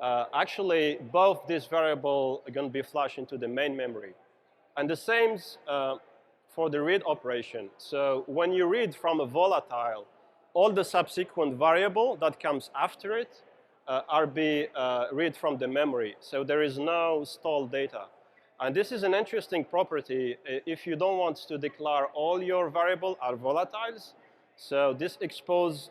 actually both these variables are going to be flashed into the main memory. And the same for the read operation. So when you read from a volatile, all the subsequent variable that comes after it are be read from the memory. So there is no stalled data. And this is an interesting property if you don't want to declare all your variables are volatiles. So this exposes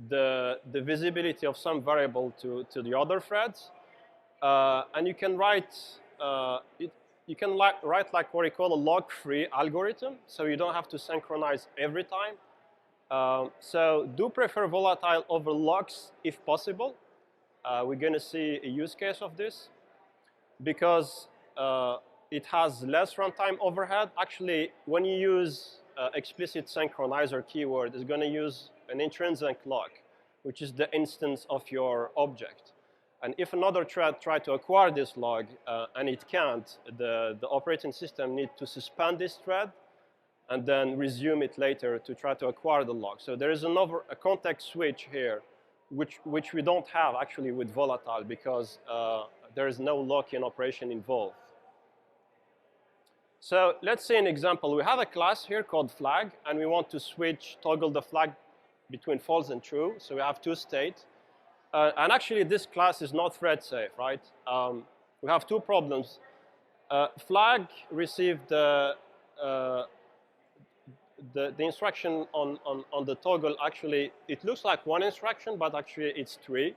the visibility of some variable to the other threads. And you can write write like what we call a log-free algorithm, so you don't have to synchronize every time. So do prefer volatile over logs if possible. We're going to see a use case of this because it has less runtime overhead. Actually, when you use explicit synchronizer keyword, it's going to use an intrinsic log, which is the instance of your object. And if another thread tries to acquire this log and it can't, the operating system needs to suspend this thread and then resume it later to try to acquire the log. So there is a context switch here, which we don't have actually with volatile because there is no lock-in operation involved. So let's say an example. We have a class here called flag, and we want to toggle the flag between false and true. So we have two states. And actually, this class is not thread safe, right? We have two problems. Flag received the instruction on the toggle. Actually, it looks like one instruction, but actually it's three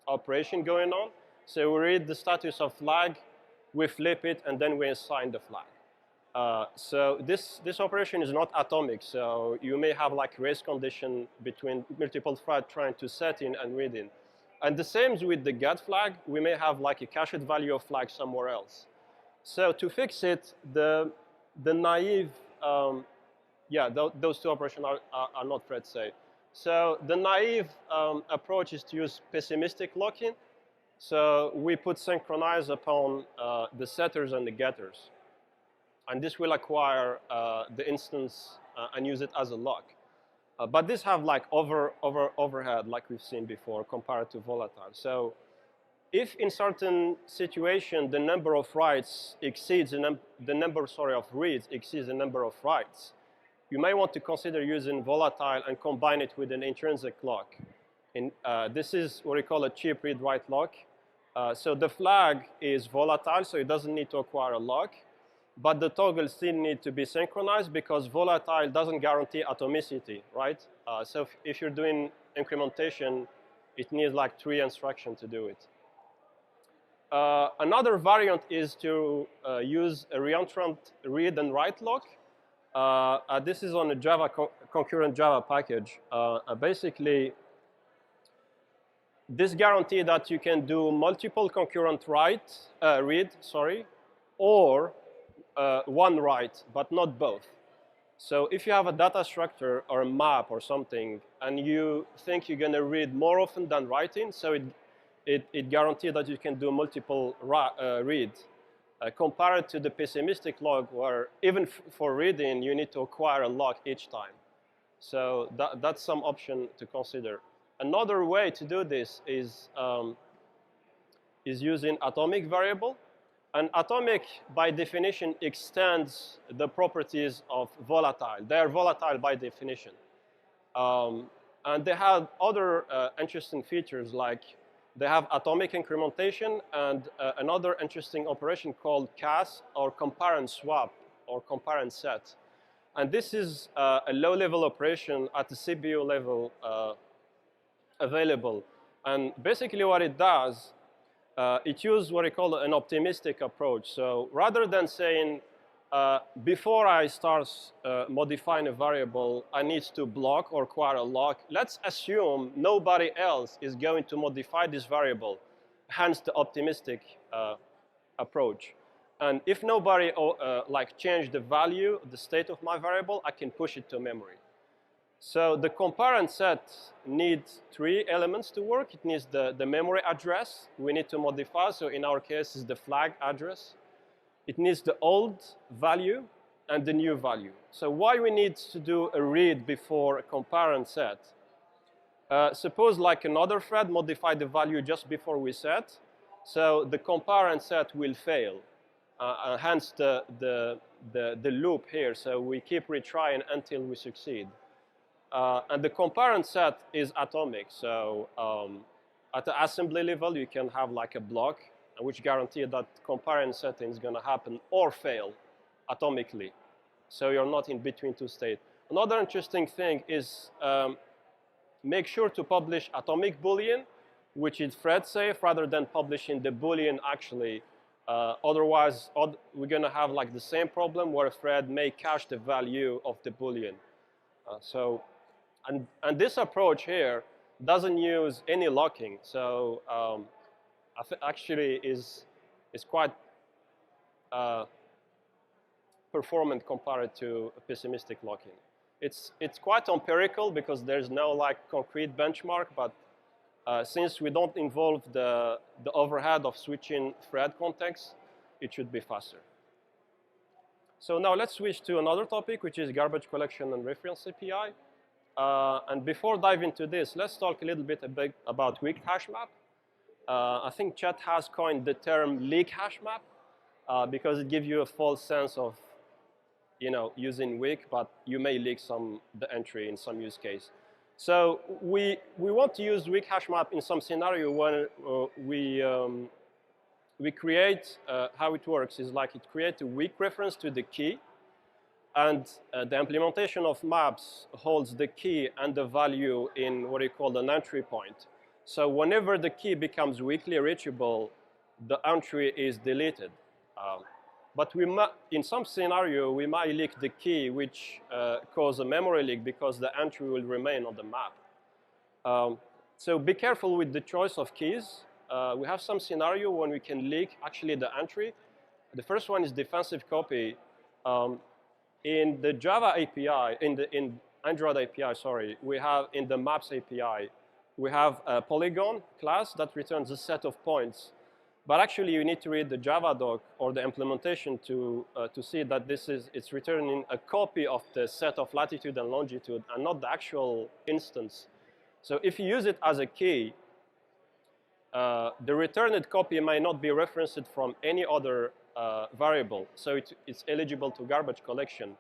operations going on. So we read the status of flag, we flip it, and then we assign the flag. So this operation is not atomic. So you may have like race condition between multiple threads trying to set in and read in. And the same with the get flag. We may have like a cached value of flag somewhere else. So to fix it, the naive, those two operations are not thread safe. So the naive approach is to use pessimistic locking. So we put synchronize upon the setters and the getters. And this will acquire the instance and use it as a lock. But this have like overhead, like we've seen before, compared to volatile. So if in certain situation the number of writes exceeds the number of reads exceeds the number of writes, you may want to consider using volatile and combine it with an intrinsic lock. This is what we call a cheap read-write lock. So the flag is volatile, so it doesn't need to acquire a lock. But the toggle still need to be synchronized because volatile doesn't guarantee atomicity, right? So if you're doing incrementation, it needs like 3 instructions to do it. Another variant is to use a reentrant read and write lock. This is on a Java concurrent Java package. Basically, this guarantees that you can do multiple concurrent read, or one write, but not both. So if you have a data structure or a map or something, and you think you're going to read more often than writing, so it guarantees that you can do multiple reads, compared to the pessimistic log, where even for reading, you need to acquire a log each time. So that's some option to consider. Another way to do this is using atomic variable. And atomic, by definition, extends the properties of volatile. They are volatile by definition. And they have other interesting features, like they have atomic incrementation and another interesting operation called CAS, or compare and swap, or compare and set. And this is a low-level operation at the CPU level available. And basically what it does, it uses what we call an optimistic approach. So rather than saying, before I start modifying a variable, I need to block or acquire a lock, let's assume nobody else is going to modify this variable, hence the optimistic approach. And if nobody change the value, the state of my variable, I can push it to memory. So the compare and set needs 3 elements to work. It needs the memory address we need to modify. So in our case, is the flag address. It needs the old value and the new value. So why we need to do a read before a compare and set? Suppose like another thread modified the value just before we set, so the compare and set will fail, hence the loop here. So we keep retrying until we succeed. And the compare and set is atomic. So at the assembly level, you can have like a block which guarantees that compare and setting is going to happen or fail atomically. So you're not in between two states. Another interesting thing is make sure to publish atomic Boolean, which is thread safe, rather than publishing the Boolean actually. Otherwise, we're going to have like the same problem where a thread may cache the value of the Boolean. And this approach here doesn't use any locking. So actually is quite performant compared to a pessimistic locking. It's quite empirical because there's no like concrete benchmark, but since we don't involve the overhead of switching thread context, it should be faster. So now let's switch to another topic, which is garbage collection and reference API. And before diving into this, let's talk a little bit about weak Hashmap. I think Chet has coined the term leak Hashmap because it gives you a false sense of using weak, but you may leak the entry in some use case. So we want to use weak Hashmap in some scenario when we create, how it works is like it creates a weak reference to the key, and the implementation of maps holds the key and the value in what you call an entry point. So whenever the key becomes weakly reachable, the entry is deleted. But in some scenario, we might leak the key, which cause a memory leak because the entry will remain on the map. So be careful with the choice of keys. We have some scenario when we can leak actually the entry. The first one is defensive copy. In the Java API, in Android API, sorry, we have in the Maps API, we have a polygon class that returns a set of points. But actually, you need to read the Java doc or the implementation to see that it's returning a copy of the set of latitude and longitude and not the actual instance. So if you use it as a key, the returned copy may not be referenced from any other variable. So it's eligible to garbage collection,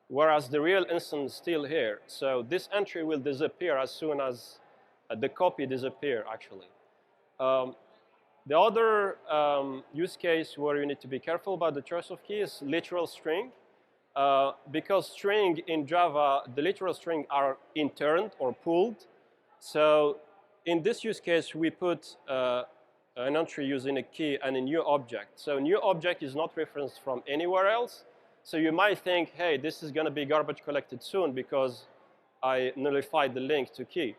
whereas the real instance is still here. So this entry will disappear as soon as the copy disappears, actually. The other use case where you need to be careful about the choice of key is literal string. Because string in Java, the literal string are interned or pooled. So in this use case, we put an entry using a key and a new object. So new object is not referenced from anywhere else. So you might think, hey, this is going to be garbage collected soon because I nullified the link to key.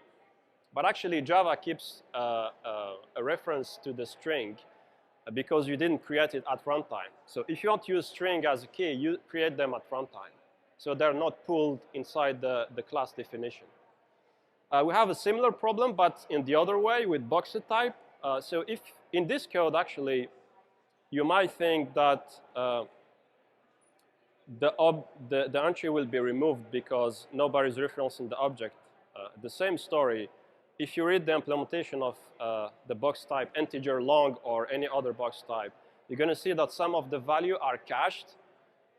But actually, Java keeps a reference to the string because you didn't create it at runtime. So if you want to use string as a key, you create them at runtime. So they're not pooled inside the class definition. We have a similar problem, but in the other way with boxed type. So if in this code, actually, you might think that the entry will be removed because nobody's referencing the object. The same story. If you read the implementation of the box type integer long or any other box type, you're going to see that some of the value are cached.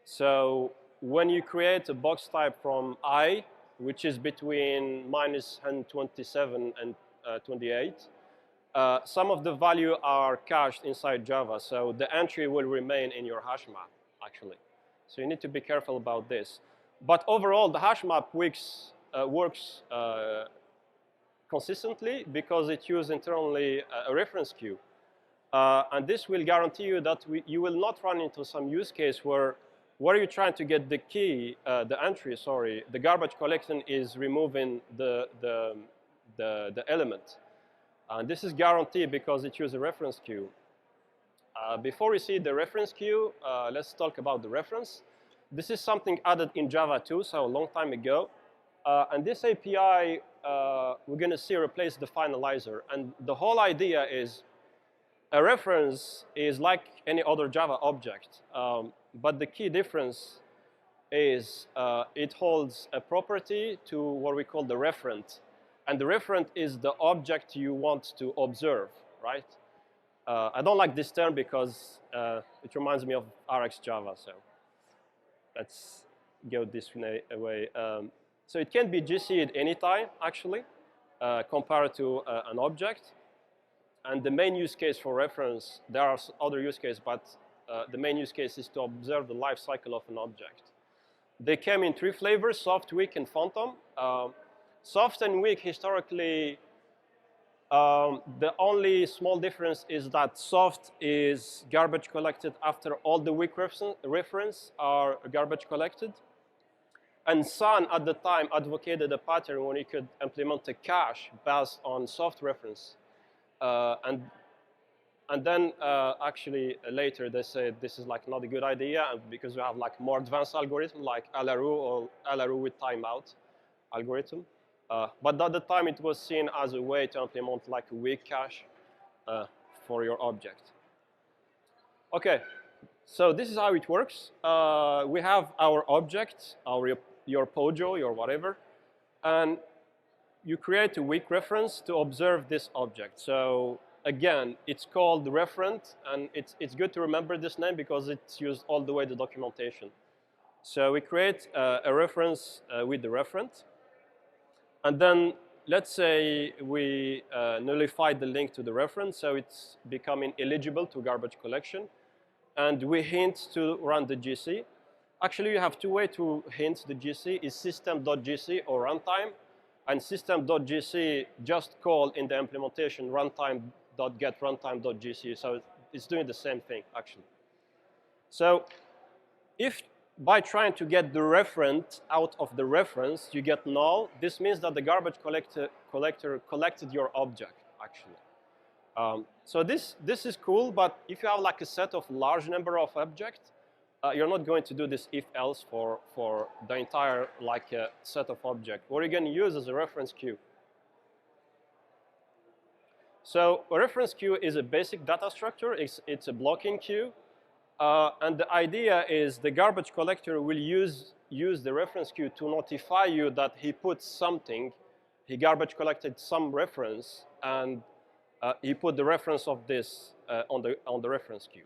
So when you create a box type from I, which is between -127 and 28, some of the value are cached inside Java. So the entry will remain in your Hashmap, actually. So you need to be careful about this. But overall, the Hashmap works consistently because it uses internally a reference queue. And this will guarantee you that you will not run into some use case where you're trying to get the key, the entry, sorry, the garbage collection is removing the element. And this is guaranteed because it uses a reference queue. Before we see the reference queue, let's talk about the reference. This is something added in Java 2, so a long time ago. And this API, we're going to see replace the finalizer. And the whole idea is a reference is like any other Java object. But the key difference is it holds a property to what we call the referent. And the referent is the object you want to observe, right? I don't like this term because it reminds me of RxJava, so let's go this way. So it can be GC at any time, actually, compared to an object. And the main use case for reference, there are other use cases, but the main use case is to observe the life cycle of an object. They came in 3 flavors, soft, weak, and phantom. Soft and weak, historically, the only small difference is that soft is garbage collected after all the weak reference are garbage collected. And Sun, at the time, advocated a pattern when you could implement a cache based on soft reference. And then actually later they said this is like not a good idea because we have like more advanced algorithm like LRU or LRU with timeout algorithm. But at the time it was seen as a way to implement like a weak cache for your object. Okay, so this is how it works. We have our object, your Pojo, your whatever, and you create a weak reference to observe this object. So again, it's called the referent, and it's good to remember this name because it's used all the way to documentation. So we create a reference with the referent, and then let's say we nullify the link to the reference, so it's becoming eligible to garbage collection, and we hint to run the GC. Actually, you have 2 ways to hint the GC: is system.gc or runtime. And system.gc just call in the implementation runtime.get runtime.gc. So it's doing the same thing, actually. So if by trying to get the referent out of the reference, you get null, this means that the garbage collector collected your object, actually. So this is cool, but if you have like a set of large number of objects, you're not going to do this if-else for the entire like set of objects. What you're going to use is a reference queue. So a reference queue is a basic data structure. It's a blocking queue. And the idea is the garbage collector will use the reference queue to notify you that he put something, he garbage collected some reference, and he put the reference of this on the reference queue.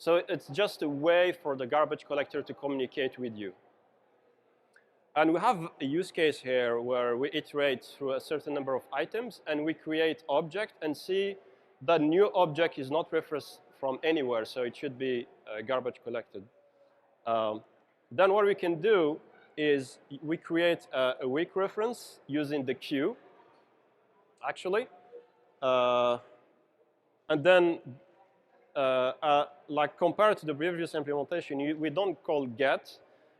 So it's just a way for the garbage collector to communicate with you. And we have a use case here where we iterate through a certain number of items, and we create object and see that new object is not referenced from anywhere, so it should be garbage collected. Then what we can do is we create a weak reference using the queue, actually. And then like compared to the previous implementation, we don't call get.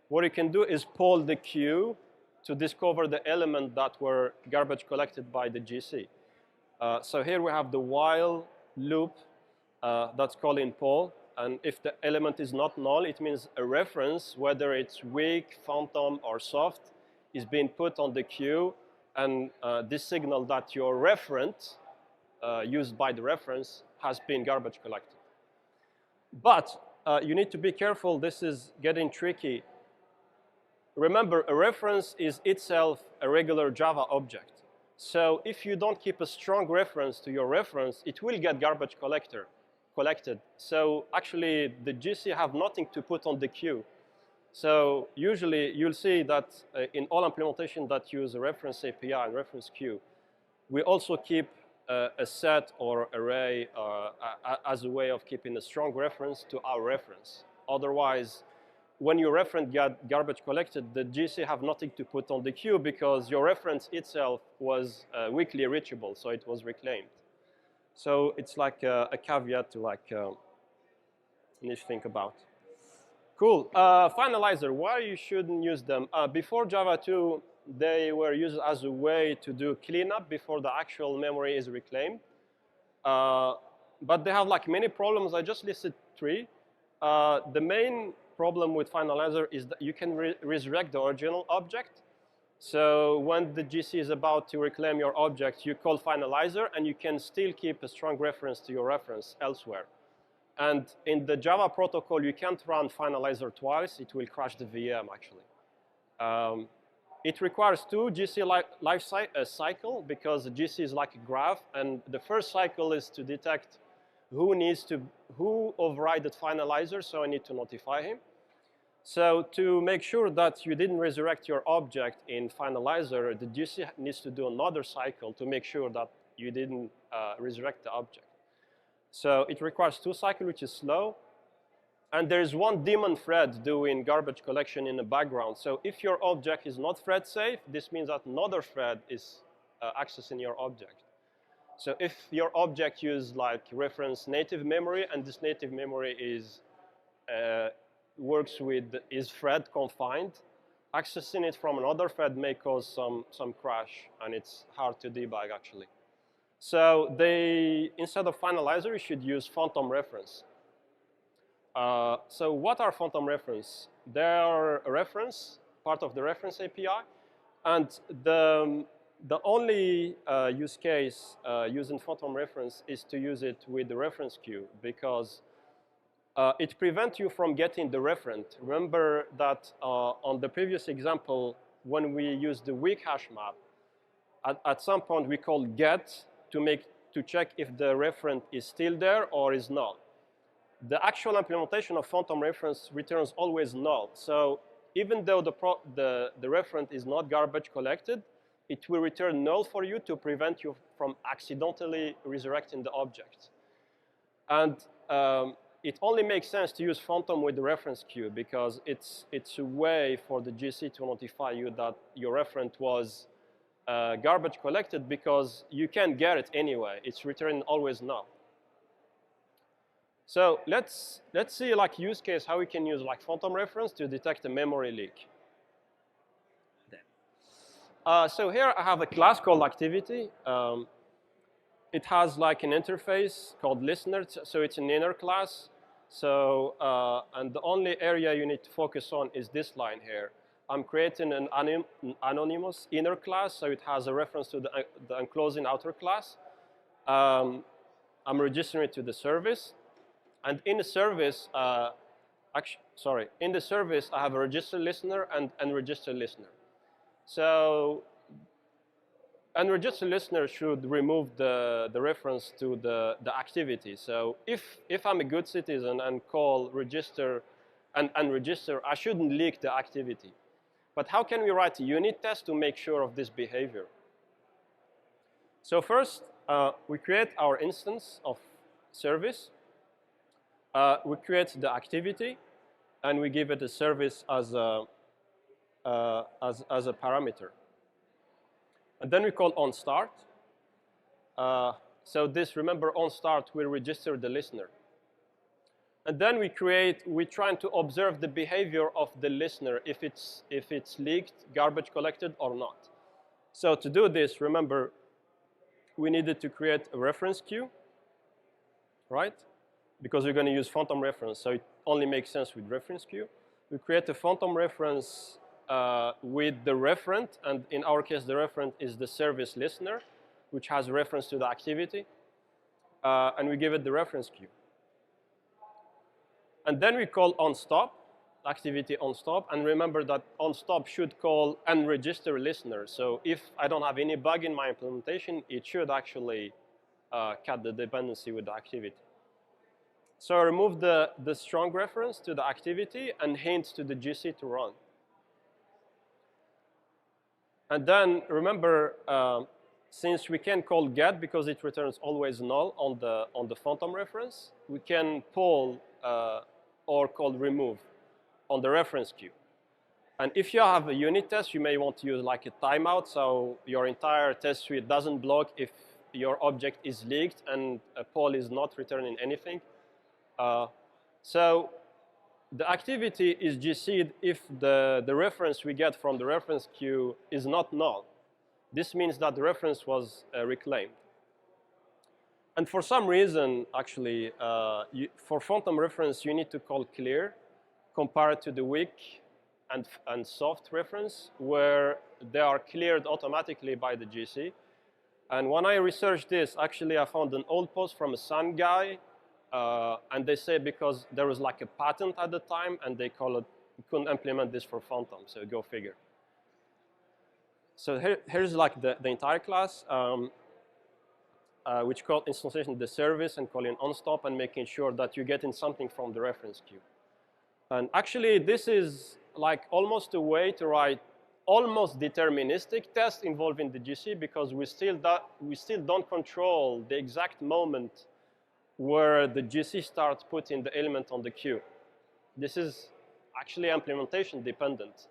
What you can do is poll the queue to discover the element that were garbage collected by the GC. So here we have the while loop that's calling poll. And if the element is not null, it means a reference, whether it's weak, phantom, or soft, is being put on the queue. And this signal that your referent used by the reference has been garbage collected. But you need to be careful. This is getting tricky. Remember, a reference is itself a regular Java object. So if you don't keep a strong reference to your reference, it will get garbage collected. So actually, the GC have nothing to put on the queue. So usually, you'll see that in all implementations that use a reference API and reference queue, we also keep a set or array as a way of keeping a strong reference to our reference. Otherwise, when your reference got garbage collected, the GC have nothing to put on the queue because your reference itself was weakly reachable, so it was reclaimed. So it's like a caveat to like need to think about. Cool. Finalizer, why you shouldn't use them? Before Java 2, they were used as a way to do cleanup before the actual memory is reclaimed. But they have like many problems. I just listed 3. The main problem with Finalizer is that you can resurrect the original object. So when the GC is about to reclaim your object, you call Finalizer, and you can still keep a strong reference to your reference elsewhere. And in the Java protocol, you can't run Finalizer twice. It will crash the VM, actually. It requires two GC life cycle because the GC is like a graph, and the first cycle is to detect who overrided Finalizer, so I need to notify him. So to make sure that you didn't resurrect your object in Finalizer, the GC needs to do another cycle to make sure that you didn't resurrect the object. So it requires two cycles, which is slow. And there's one daemon thread doing garbage collection in the background. So if your object is not thread safe, this means that another thread is accessing your object. So if your object uses like reference native memory, and this native memory is is thread confined, accessing it from another thread may cause some crash, and it's hard to debug actually. So instead of Finalizer, you should use phantom reference. So what are phantom reference? They are a reference, part of the reference API, and the only use case using phantom reference is to use it with the reference queue, because it prevents you from getting the referent. Remember that on the previous example, when we used the weak Hashmap, at some point we called get to check if the referent is still there or is null. The actual implementation of phantom reference returns always null. So even though the referent is not garbage collected, it will return null for you to prevent you from accidentally resurrecting the object. And it only makes sense to use phantom with the reference queue because it's a way for the GC to notify you that your referent was garbage collected, because you can't get it anyway. It's returning always null. So let's see like use case how we can use like phantom reference to detect a memory leak. So here I have a class called activity. It has like an interface called listener, so it's an inner class. So and the only area you need to focus on is this line here. I'm creating an anonymous inner class, so it has a reference to the enclosing outer class. I'm registering it to the service. And in the service, in the service, I have a register listener and unregistered listener. So unregistered listener should remove the reference to the activity. So if I'm a good citizen and call register and unregister, I shouldn't leak the activity. But how can we write a unit test to make sure of this behavior? So first, we create our instance of service. We create the activity, and we give it a service as a parameter. And then we call onStart. So this, remember, onStart will register the listener. And then we're trying to observe the behavior of the listener, if it's leaked, garbage collected, or not. So to do this, remember, we needed to create a reference queue, right? Because we're going to use phantom reference, so it only makes sense with reference queue. We create a phantom reference with the referent, and in our case, the referent is the service listener, which has a reference to the activity, and we give it the reference queue. And then we call onStop, activity onStop, and remember that onStop should call unregister listener. So if I don't have any bug in my implementation, it should actually cut the dependency with the activity. So I remove the strong reference to the activity and hint to the GC to run. And then remember, since we can call get because it returns always null on the phantom reference, we can pull or call remove on the reference queue. And if you have a unit test, you may want to use like a timeout, so your entire test suite doesn't block if your object is leaked and a poll is not returning anything. So the activity is GC'd if the reference we get from the reference queue is not null. This means that the reference was reclaimed. And for some reason, actually, for phantom reference, you need to call clear compared to the weak and soft reference, where they are cleared automatically by the GC. And when I researched this, actually, I found an old post from a Sun guy. And they say because there was like a patent at the time, and they call it, you couldn't implement this for phantom, so go figure. So here's like the entire class, which called instantiation the service and calling onStop and making sure that you're getting something from the reference queue. And actually, this is like almost a way to write almost deterministic tests involving the GC, because we still don't control the exact moment where the GC starts putting the element on the queue. This is actually implementation dependent.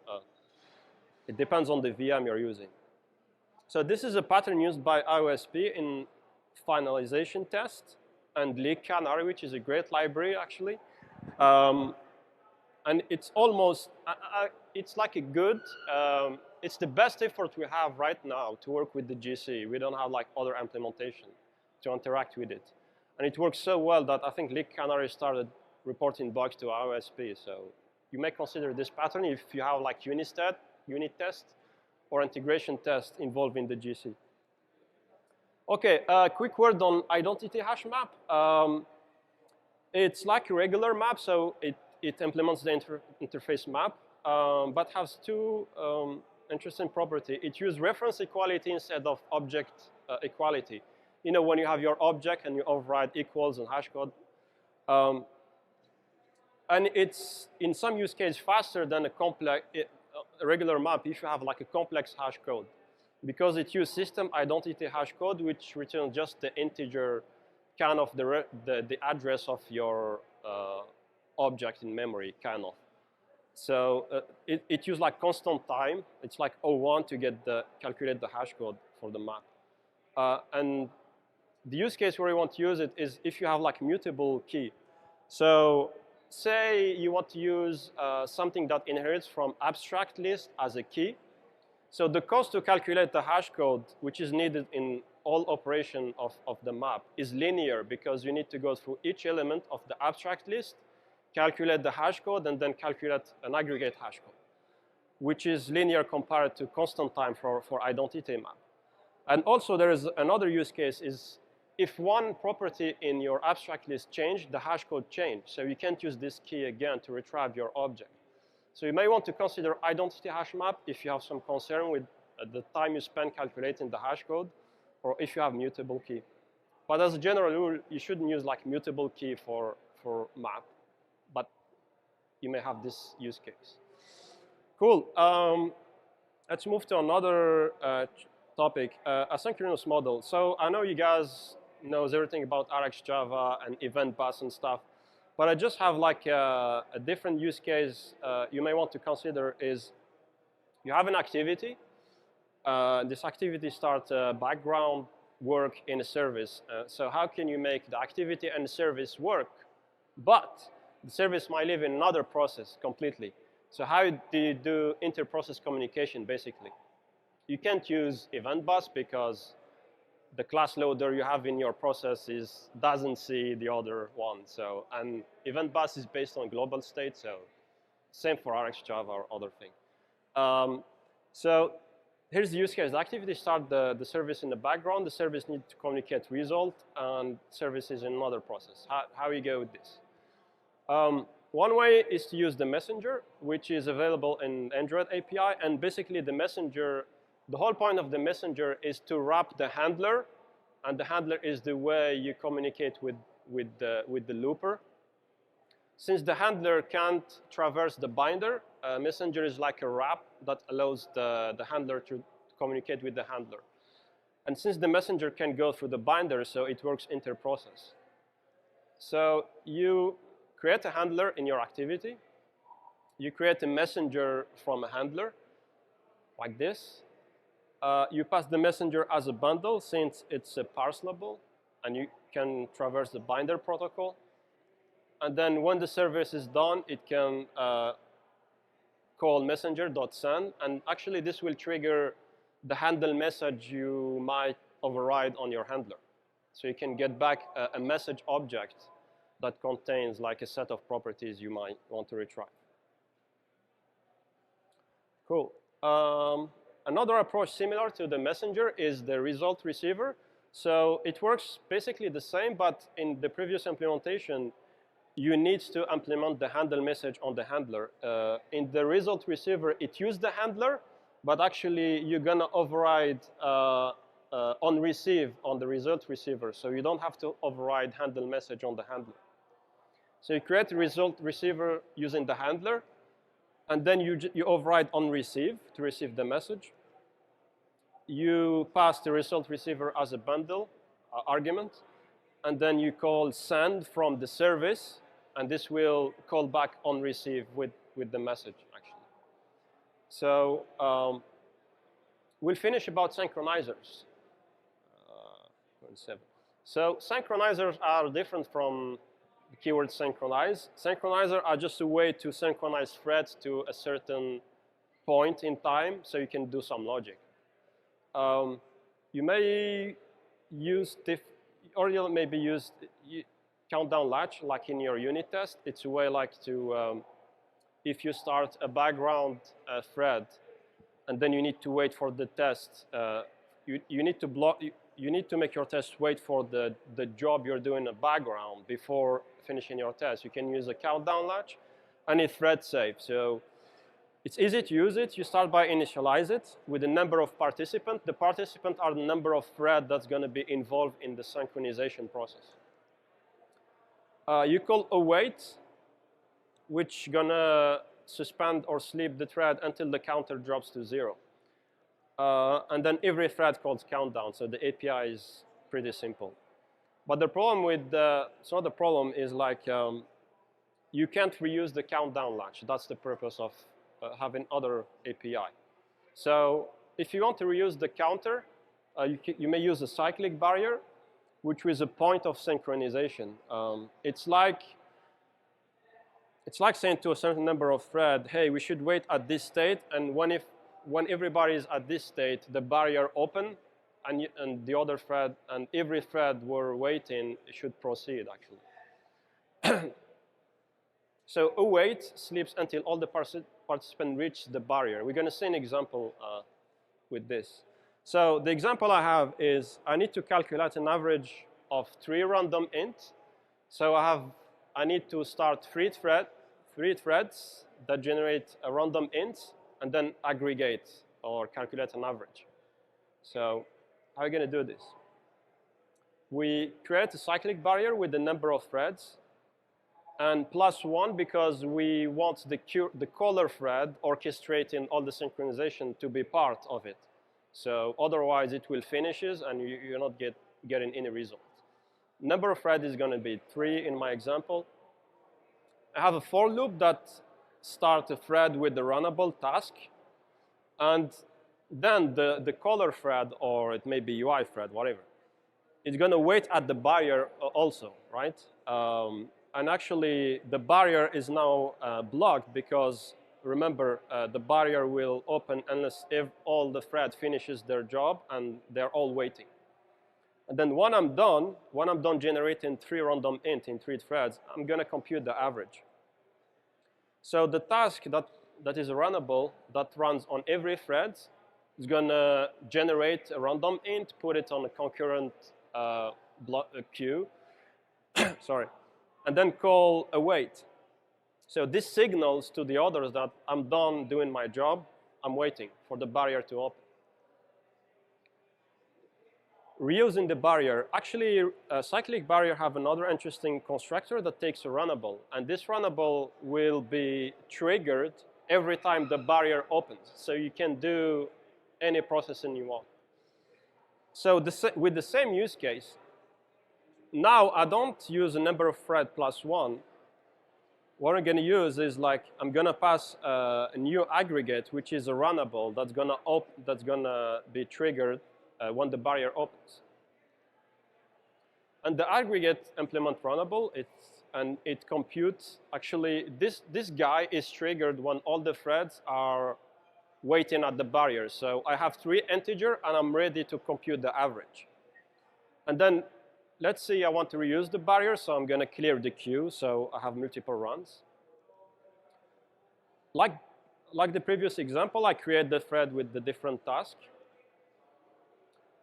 It depends on the VM you're using. So this is a pattern used by IOSP in finalization test and Leak Canary, which is a great library actually. And it's almost, it's like a good, it's the best effort we have right now to work with the GC. We don't have like other implementation to interact with it. And it works so well that I think Leak Canary started reporting bugs to IOSP. So you may consider this pattern if you have like unit test or integration test involving the GC. Okay, quick word on identity hash map. It's like a regular map, so it implements the interface map, but has two interesting properties. It uses reference equality instead of object equality. You know, when you have your object and you override equals and hash code. And it's, in some use case, faster than a regular map if you have like a complex hash code, because it uses system identity hash code, which returns just the integer kind of the address of your object in memory, kind of. So it uses like constant time. It's like 01 to calculate the hash code for the map. And the use case where you want to use it is if you have like mutable key. So say you want to use something that inherits from abstract list as a key. So the cost to calculate the hash code, which is needed in all operation of the map, is linear, because you need to go through each element of the abstract list, calculate the hash code, and then calculate an aggregate hash code, which is linear compared to constant time for identity map. And also there is another use case is if one property in your abstract list changed, the hash code changed. So you can't use this key again to retrieve your object. So you may want to consider identity hash map if you have some concern with the time you spend calculating the hash code, or if you have mutable key. But as a general rule, you shouldn't use like mutable key for map, but you may have this use case. Cool. Let's move to another topic, asynchronous model. So I know you guys knows everything about RxJava and event bus and stuff, but I just have like a different use case you may want to consider is you have an activity. This activity starts background work in a service. So how can you make the activity and the service work, but the service might live in another process completely? So how do you do inter-process communication, basically? You can't use event bus because the class loader you have in your process doesn't see the other one. So, and event bus is based on global state, so same for RxJava or other thing. So here's the use case. The activity start the service in the background. The service needs to communicate result, and service is in another process. How you go with this? One way is to use the messenger, which is available in Android API, and basically the messenger, the whole point of the messenger is to wrap the handler, and the handler is the way you communicate with the looper. Since the handler can't traverse the binder, messenger is like a wrap that allows the handler to communicate with the handler. And since the messenger can go through the binder, so it works inter-process. So you create a handler in your activity. You create a messenger from a handler, like this. You pass the messenger as a bundle since it's a parcelable, and you can traverse the binder protocol. And then when the service is done, it can call messenger.send, and actually this will trigger the handle message you might override on your handler. So you can get back a message object that contains like a set of properties you might want to retrieve. Cool. Another approach similar to the messenger is the ResultReceiver. So it works basically the same, but in the previous implementation, you need to implement the handle message on the handler. In the ResultReceiver, it used the handler, but actually you're going to override on receive on the result receiver. So you don't have to override handle message on the handler. So you create a result receiver using the handler, and then you override on receive to receive the message. You pass the result receiver as a bundle argument, and then you call send from the service, and this will call back on receive with the message, actually. So we'll finish about synchronizers. So synchronizers are different from the keyword synchronize. Synchronizers are just a way to synchronize threads to a certain point in time, so you can do some logic. You may use countdown latch, like in your unit test. It's a way like to, if you start a background thread, and then you need to wait for the test. You need to make your test wait for the job you're doing in the background before finishing your test. You can use a countdown latch, and it's thread safe. So it's easy to use it. You start by initialize it with a number of participants. The participants are the number of threads that's going to be involved in the synchronization process. You call await, which going to suspend or sleep the thread until the counter drops to 0. And then every thread calls countdown. So the API is pretty simple. But the problem with it's not the problem, is like you can't reuse the countdown latch. That's the purpose of having other API. So if you want to reuse the counter, you may use a cyclic barrier, which is a point of synchronization. It's like saying to a certain number of threads, hey, we should wait at this state, and when everybody is at this state, the barrier open, and the other thread and every thread we're waiting should proceed, actually. So await sleeps until all the participants reach the barrier. We're going to see an example with this. So the example I have is I need to calculate an average of 3 random ints. So I need to start 3 threads that generate a random int, and then aggregate or calculate an average. So how are we going to do this? We create a cyclic barrier with the number of threads, and +1 because we want the caller thread orchestrating all the synchronization to be part of it. So otherwise it will finishes and you're not getting any result. Number of threads is going to be 3 in my example. I have a for loop that starts a thread with the runnable task, and then the caller thread, or it may be UI thread, whatever, it's going to wait at the barrier also, right? And actually, the barrier is now blocked because, remember, the barrier will open unless if all the thread finishes their job and they're all waiting. And then when I'm done generating 3 random int in 3 threads, I'm going to compute the average. So the task that is runnable, that runs on every thread, is going to generate a random int, put it on a concurrent queue, sorry, and then call await. So this signals to the others that I'm done doing my job, I'm waiting for the barrier to open. Reusing the barrier. Actually, a cyclic barrier have another interesting constructor that takes a runnable, and this runnable will be triggered every time the barrier opens. So you can do any processing you want. So with the same use case, now I don't use a number of thread +1. What I'm going to use is like I'm going to pass a new aggregate, which is a runnable that's going to be triggered when the barrier opens. And the aggregate implement runnable, and it computes. Actually, this guy is triggered when all the threads are waiting at the barrier. So I have 3 integers, and I'm ready to compute the average. And then let's say I want to reuse the barrier, so I'm going to clear the queue, so I have multiple runs. Like the previous example, I create the thread with the different task.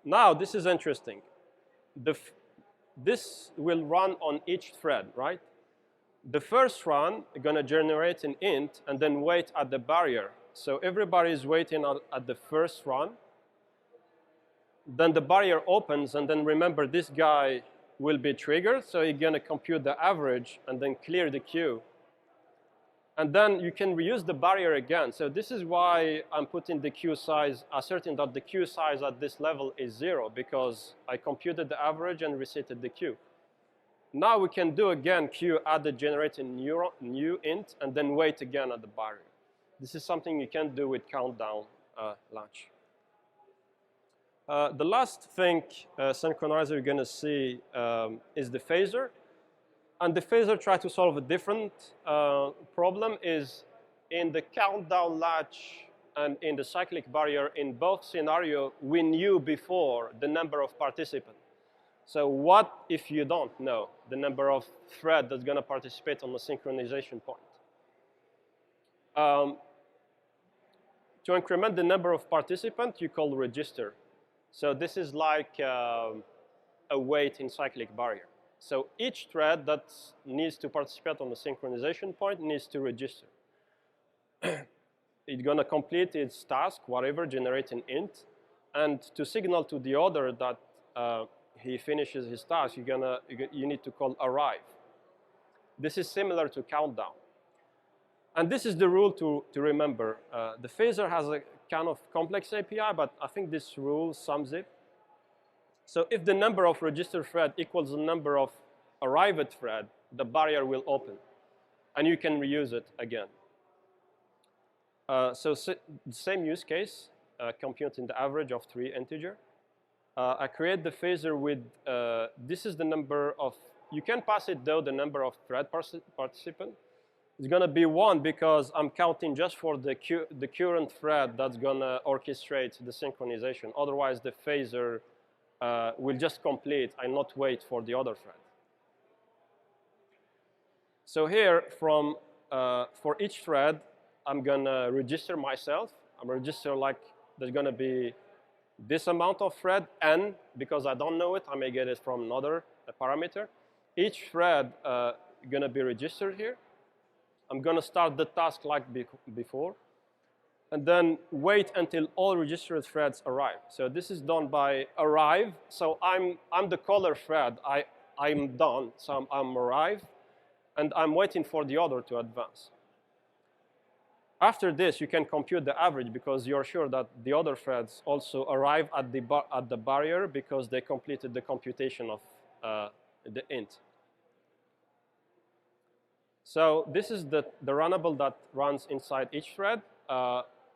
Now, this is interesting. This will run on each thread, right? The first run is going to generate an int and then wait at the barrier. So everybody is waiting at the first run. Then the barrier opens, and then remember this guy will be triggered, so you're going to compute the average and then clear the queue. And then you can reuse the barrier again. So this is why I'm putting the queue size, asserting that the queue size at this level is 0, because I computed the average and resetted the queue. Now we can do again queue added generating new int and then wait again at the barrier. This is something you can do with countdown Latch. The last thing Synchronizer you're going to see is the phaser. And the phaser tries to solve a different problem. Is in the countdown latch and in the cyclic barrier, in both scenarios, we knew before the number of participants. So what if you don't know the number of threads that's going to participate on the synchronization point? To increment the number of participants, you call register. So this is like a wait in cyclic barrier. So each thread that needs to participate on the synchronization point needs to register. It's going to complete its task, whatever, generating int. And to signal to the other that he finishes his task, you need to call arrive. This is similar to countdown. And this is the rule to remember. The phaser has a kind of complex API, but I think this rule sums it. So if the number of registered thread equals the number of arrived thread, the barrier will open. And you can reuse it again. So the same use case, computing the average of 3 integers. I create the phaser with, this is the number of, you can pass it though, the number of thread participants. It's going to be 1 because I'm counting just for the current thread that's going to orchestrate the synchronization. Otherwise, the phaser will just complete and not wait for the other thread. So here, for each thread, I'm going to register myself. I'm register like there's going to be this amount of thread, n, because I don't know it. I may get it from another parameter. Each thread going to be registered here. I'm going to start the task like before, and then wait until all registered threads arrive. So this is done by arrive. So I'm the caller thread. I'm done. So I'm arrived, and I'm waiting for the other to advance. After this, you can compute the average because you're sure that the other threads also arrive at the barrier because they completed the computation of the int. So this is the runnable that runs inside each thread.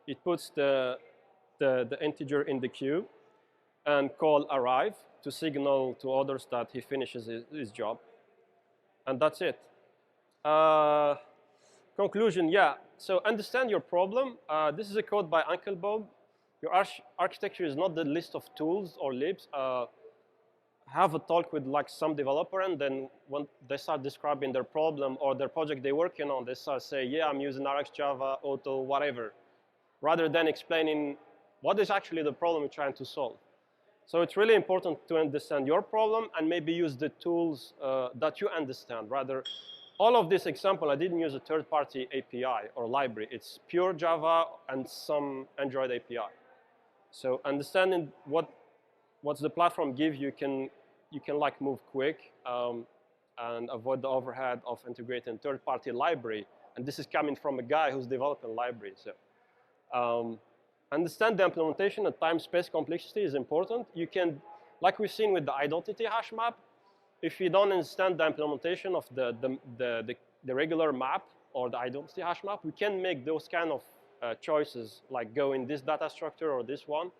It puts the integer in the queue and call arrive to signal to others that he finishes his job. And that's it. Conclusion, yeah. So understand your problem. This is a code by Uncle Bob. Your architecture is not the list of tools or libs. Have a talk with like some developer, and then when they start describing their problem or their project they're working on, they start saying, yeah, I'm using RxJava, Auto, whatever, rather than explaining what is actually the problem you're trying to solve. So it's really important to understand your problem and maybe use the tools that you understand. Rather, all of this example, I didn't use a third-party API or library. It's pure Java and some Android API. So understanding what's the platform give you can like move quick and avoid the overhead of integrating third-party library. And this is coming from a guy who's developing library. So understand the implementation and time-space complexity is important. You can, like we've seen with the identity hash map, if you don't understand the implementation of the regular map or the identity hash map, we can make those kind of choices, like go in this data structure or this one.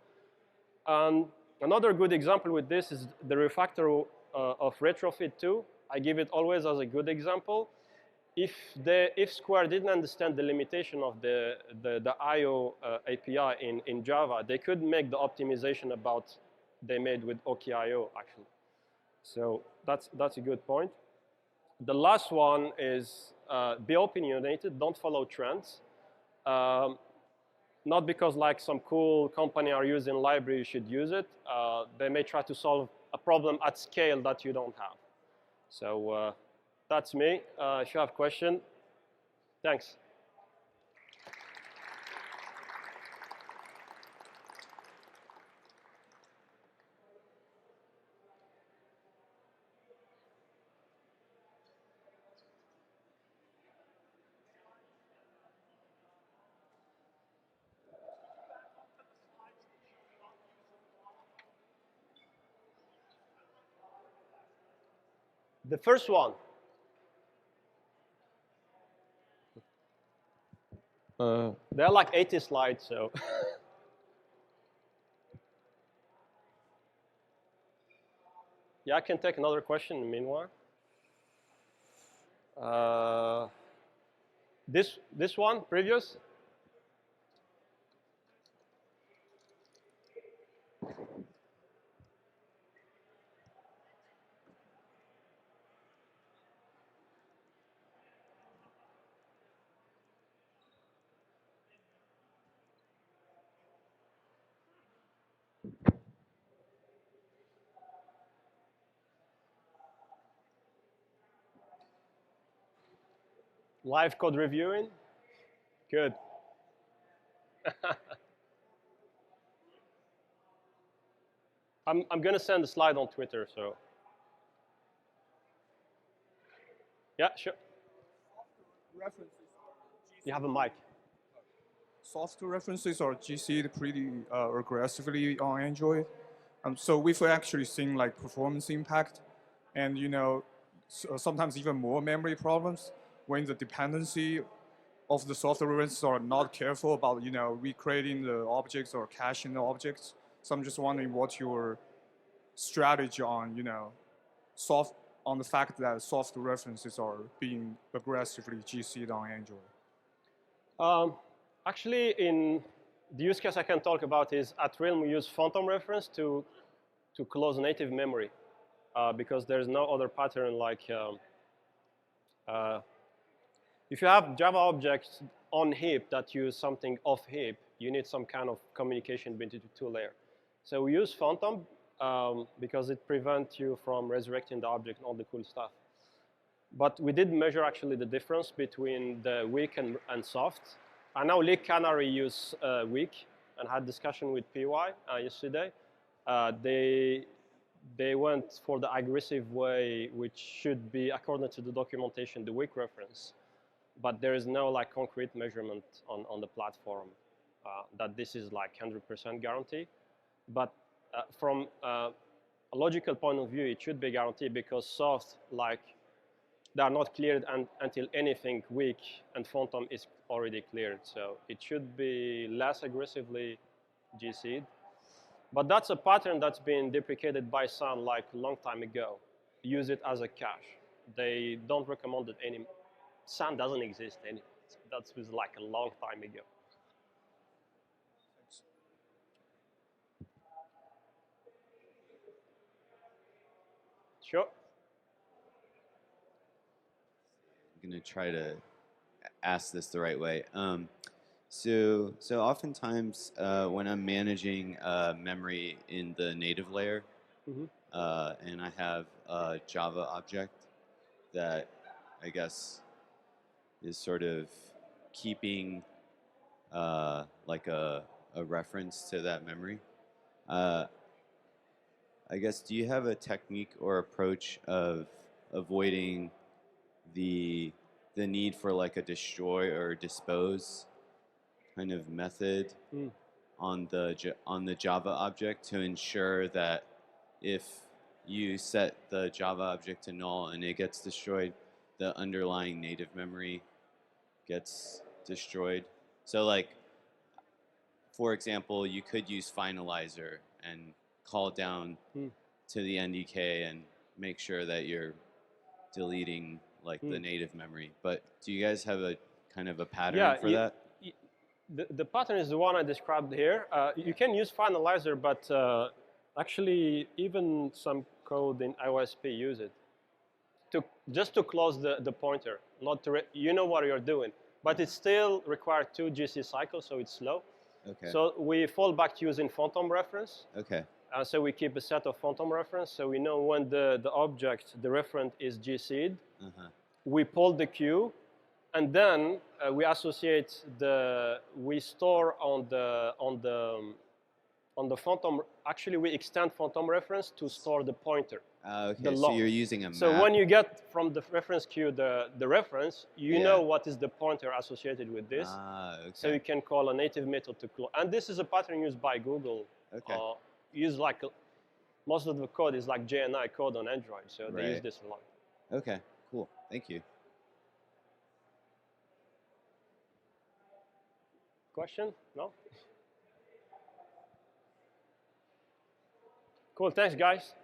Another good example with this is the refactor of retrofit 2. I give it always as a good example. If Square didn't understand the limitation of the I/O API in Java, they could make the optimization about they made with OKIO actually. So that's a good point. The last one is be opinionated. Don't follow trends. Not because like some cool company are using library, you should use it. They may try to solve a problem at scale that you don't have. So that's me. If you have a question, thanks. The first one. There are like 80 slides, so. Yeah, I can take another question meanwhile. This one, previous? Live code reviewing? Good. I'm going to send a slide on Twitter, so. Yeah, sure. References You have a mic. software references are GC'd pretty aggressively on Android. So we've actually seen like performance impact and, you know, sometimes even more memory problems when the dependency of the software references are not careful about, you know, recreating the objects or caching the objects. So I'm just wondering what your strategy on, you know, on the fact that software references are being aggressively GC'd on Android. Actually, in the use case I can talk about is at Realm we use phantom reference to close native memory because there's no other pattern like if you have Java objects on heap that use something off heap, you need some kind of communication between the two layers. So we use phantom because it prevents you from resurrecting the object and all the cool stuff. But we did measure actually the difference between the weak and soft. I know Leak Canary use weak and had discussion with PY yesterday. They went for the aggressive way, which should be, according to the documentation, the weak reference. But there is no like concrete measurement on the platform that this is like 100% guarantee. But from a logical point of view, it should be guaranteed because soft, like, they are not cleared until anything weak and phantom is already cleared. So it should be less aggressively GC'd. But that's a pattern that's been deprecated by Sun like a long time ago. Use it as a cache. They don't recommend it anymore. Sun doesn't exist anymore. That was like a long time ago. Sure. I'm going to try to ask this the right way. So oftentimes when I'm managing memory in the native layer, and I have a Java object that I guess is sort of keeping like a reference to that memory. I guess, do you have a technique or approach of avoiding the need for like a destroy or dispose kind of method on the Java object to ensure that if you set the Java object to null and it gets destroyed, the underlying native memory gets destroyed? So like, for example, you could use Finalizer and call down to the NDK and make sure that you're deleting like the native memory. But do you guys have a kind of a pattern for that? The pattern is the one I described here. You can use Finalizer, but actually even some code in IOSP use it just to close the pointer, not to you know what you're doing, but it still requires 2 GC cycles, so it's slow. Okay. So we fall back to using phantom reference. Okay. So we keep a set of phantom reference, so we know when the object, the referent, is GC'd. We pull the queue, and then we associate we store on the phantom. Actually, we extend phantom reference to store the pointer. Okay, so you're using a map. So when you get from the reference queue the reference, you know what is the pointer associated with this. Okay. So you can call a native method to close. And this is a pattern used by Google. Okay. Use like most of the code is like JNI code on Android, so they use this a lot. Okay, cool. Thank you. Question? No? Cool, thanks guys.